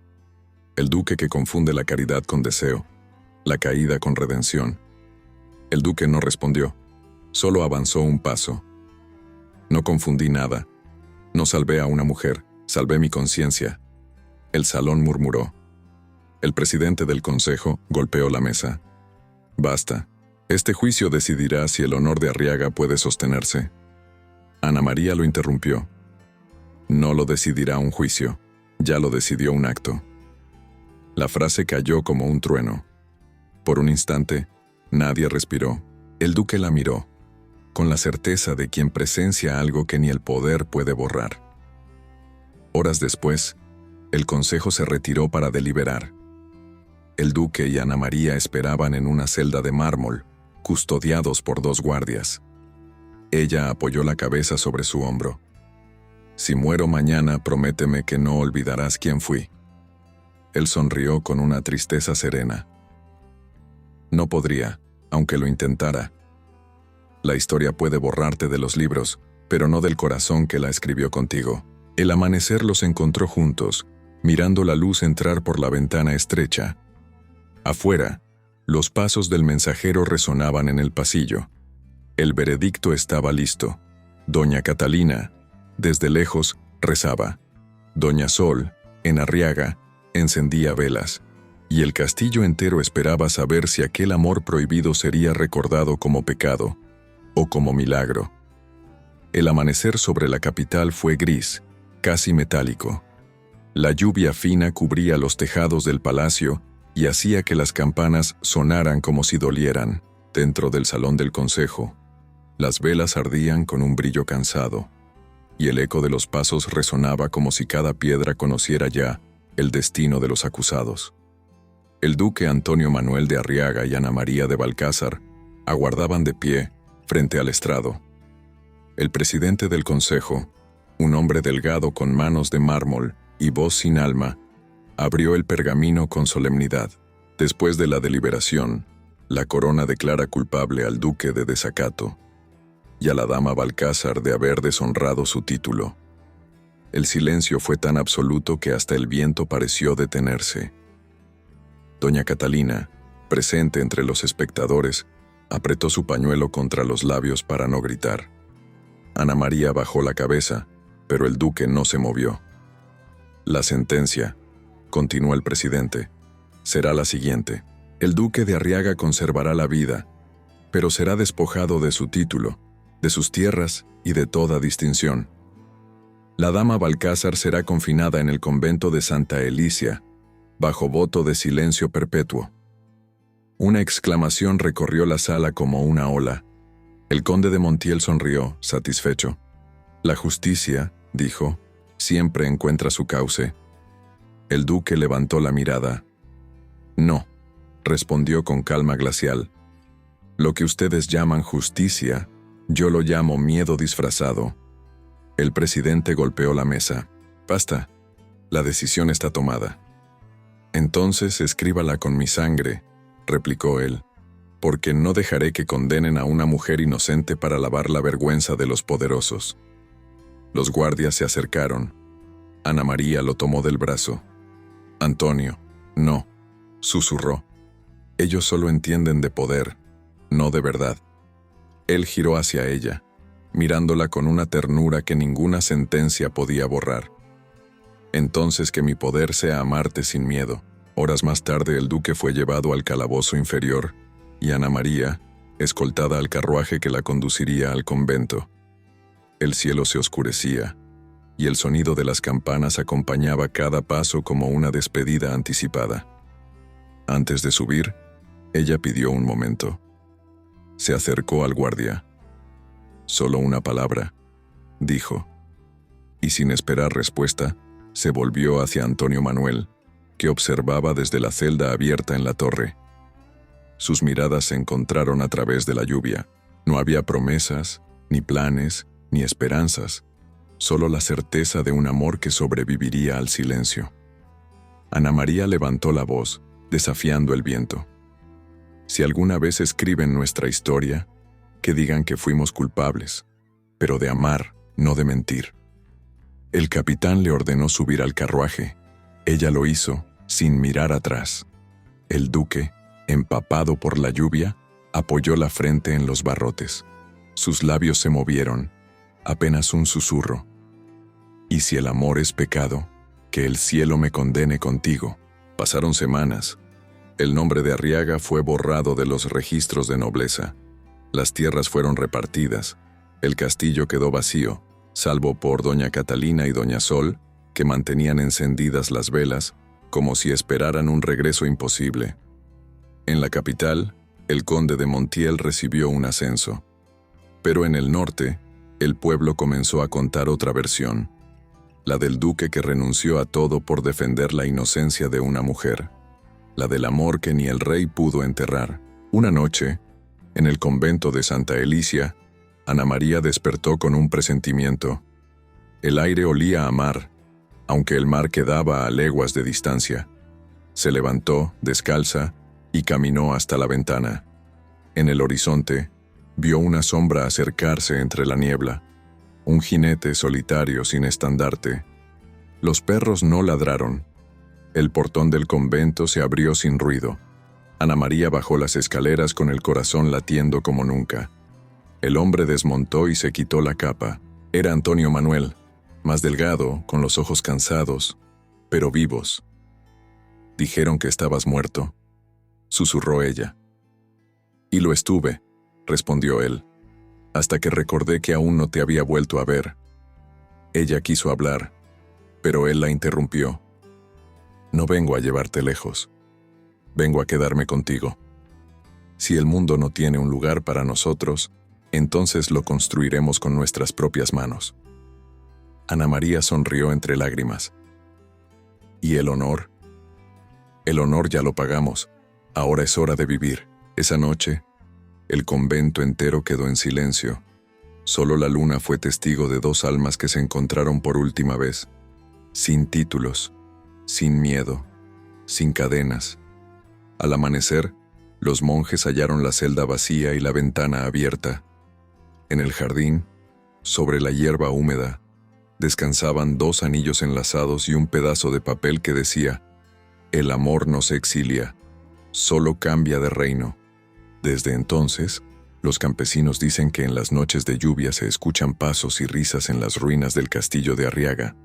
El duque que confunde la caridad con deseo, la caída con redención. El duque no respondió, solo avanzó un paso. No confundí nada. No salvé a una mujer, salvé mi conciencia. El salón murmuró. El presidente del consejo golpeó la mesa. Basta. Este juicio decidirá si el honor de Arriaga puede sostenerse. Ana María lo interrumpió. No lo decidirá un juicio, ya lo decidió un acto. La frase cayó como un trueno. Por un instante, nadie respiró. El duque la miró, con la certeza de quien presencia algo que ni el poder puede borrar. Horas después, el consejo se retiró para deliberar. El duque y Ana María esperaban en una celda de mármol, custodiados por 2 guardias. Ella apoyó la cabeza sobre su hombro. Si muero mañana, prométeme que no olvidarás quién fui. Él sonrió con una tristeza serena. No podría, aunque lo intentara. La historia puede borrarte de los libros, pero no del corazón que la escribió contigo. El amanecer los encontró juntos, mirando la luz entrar por la ventana estrecha. Afuera, los pasos del mensajero resonaban en el pasillo. El veredicto estaba listo. Doña Catalina, desde lejos, rezaba. Doña Sol, en Arriaga, encendía velas. Y el castillo entero esperaba saber si aquel amor prohibido sería recordado como pecado o como milagro. El amanecer sobre la capital fue gris, casi metálico. La lluvia fina cubría los tejados del palacio y hacía que las campanas sonaran como si dolieran. Dentro del salón del consejo, las velas ardían con un brillo cansado, y el eco de los pasos resonaba como si cada piedra conociera ya el destino de los acusados. El duque Antonio Manuel de Arriaga y Ana María de Balcázar aguardaban de pie frente al estrado. El presidente del consejo, un hombre delgado con manos de mármol y voz sin alma, abrió el pergamino con solemnidad. Después de la deliberación, la corona declara culpable al duque de desacato y a la dama Balcázar de haber deshonrado su título. El silencio fue tan absoluto que hasta el viento pareció detenerse. Doña Catalina, presente entre los espectadores, apretó su pañuelo contra los labios para no gritar. Ana María bajó la cabeza, pero el duque no se movió. La sentencia, continuó el presidente, será la siguiente. El duque de Arriaga conservará la vida, pero será despojado de su título, de sus tierras y de toda distinción. La dama Balcázar será confinada en el convento de Santa Elicia, bajo voto de silencio perpetuo. Una exclamación recorrió la sala como una ola. El conde de Montiel sonrió, satisfecho. La justicia, dijo, siempre encuentra su cauce. El duque levantó la mirada. No, respondió con calma glacial. Lo que ustedes llaman justicia, yo lo llamo miedo disfrazado. El presidente golpeó la mesa. Basta, la decisión está tomada. Entonces escríbala con mi sangre, replicó él, porque no dejaré que condenen a una mujer inocente para lavar la vergüenza de los poderosos. Los guardias se acercaron. Ana María lo tomó del brazo. Antonio, no, susurró. Ellos solo entienden de poder, no de verdad. Él giró hacia ella, mirándola con una ternura que ninguna sentencia podía borrar. Entonces que mi poder sea amarte sin miedo. Horas más tarde el duque fue llevado al calabozo inferior y Ana María, escoltada al carruaje que la conduciría al convento. El cielo se oscurecía y el sonido de las campanas acompañaba cada paso como una despedida anticipada. Antes de subir, ella pidió un momento. Se acercó al guardia. Solo una palabra, dijo, y sin esperar respuesta, se volvió hacia Antonio Manuel, que observaba desde la celda abierta en la torre. Sus miradas se encontraron a través de la lluvia. No había promesas, ni planes, ni esperanzas, solo la certeza de un amor que sobreviviría al silencio. Ana María levantó la voz, desafiando el viento. Si alguna vez escriben nuestra historia, que digan que fuimos culpables, pero de amar, no de mentir. El capitán le ordenó subir al carruaje. Ella lo hizo, sin mirar atrás. El duque, empapado por la lluvia, apoyó la frente en los barrotes. Sus labios se movieron, apenas un susurro. Y si el amor es pecado, que el cielo me condene contigo. Pasaron semanas. El nombre de Arriaga fue borrado de los registros de nobleza. Las tierras fueron repartidas. El castillo quedó vacío, salvo por doña Catalina y doña Sol, que mantenían encendidas las velas, como si esperaran un regreso imposible. En la capital, el conde de Montiel recibió un ascenso. Pero en el norte, el pueblo comenzó a contar otra versión, la del duque que renunció a todo por defender la inocencia de una mujer, la del amor que ni el rey pudo enterrar. Una noche, en el convento de Santa Elicia, Ana María despertó con un presentimiento. El aire olía a mar, aunque el mar quedaba a leguas de distancia. Se levantó, descalza, y caminó hasta la ventana. En el horizonte, vio una sombra acercarse entre la niebla, un jinete solitario sin estandarte. Los perros no ladraron. El portón del convento se abrió sin ruido. Ana María bajó las escaleras con el corazón latiendo como nunca. El hombre desmontó y se quitó la capa. Era Antonio Manuel, más delgado, con los ojos cansados, pero vivos. «Dijeron que estabas muerto», susurró ella. «Y lo estuve», respondió él, «hasta que recordé que aún no te había vuelto a ver». Ella quiso hablar, pero él la interrumpió. «No vengo a llevarte lejos. Vengo a quedarme contigo. Si el mundo no tiene un lugar para nosotros, entonces lo construiremos con nuestras propias manos». Ana María sonrió entre lágrimas. «¿Y el honor?» «El honor ya lo pagamos. Ahora es hora de vivir». Esa noche, el convento entero quedó en silencio. Solo la luna fue testigo de dos almas que se encontraron por última vez, sin títulos, sin miedo, sin cadenas. Al amanecer, los monjes hallaron la celda vacía y la ventana abierta. En el jardín, sobre la hierba húmeda, descansaban dos anillos enlazados y un pedazo de papel que decía: «El amor no se exilia, solo cambia de reino». Desde entonces, los campesinos dicen que en las noches de lluvia se escuchan pasos y risas en las ruinas del castillo de Arriaga,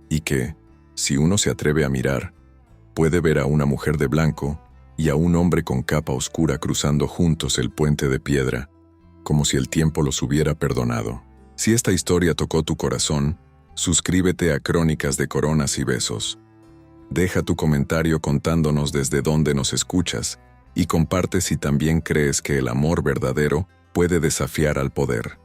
y que, Si uno se atreve a mirar, puede ver a una mujer de blanco y a un hombre con capa oscura cruzando juntos el puente de piedra, como si el tiempo los hubiera perdonado. Si esta historia tocó tu corazón, suscríbete a Crónicas de Coronas y Besos. Deja tu comentario contándonos desde dónde nos escuchas y comparte si también crees que el amor verdadero puede desafiar al poder.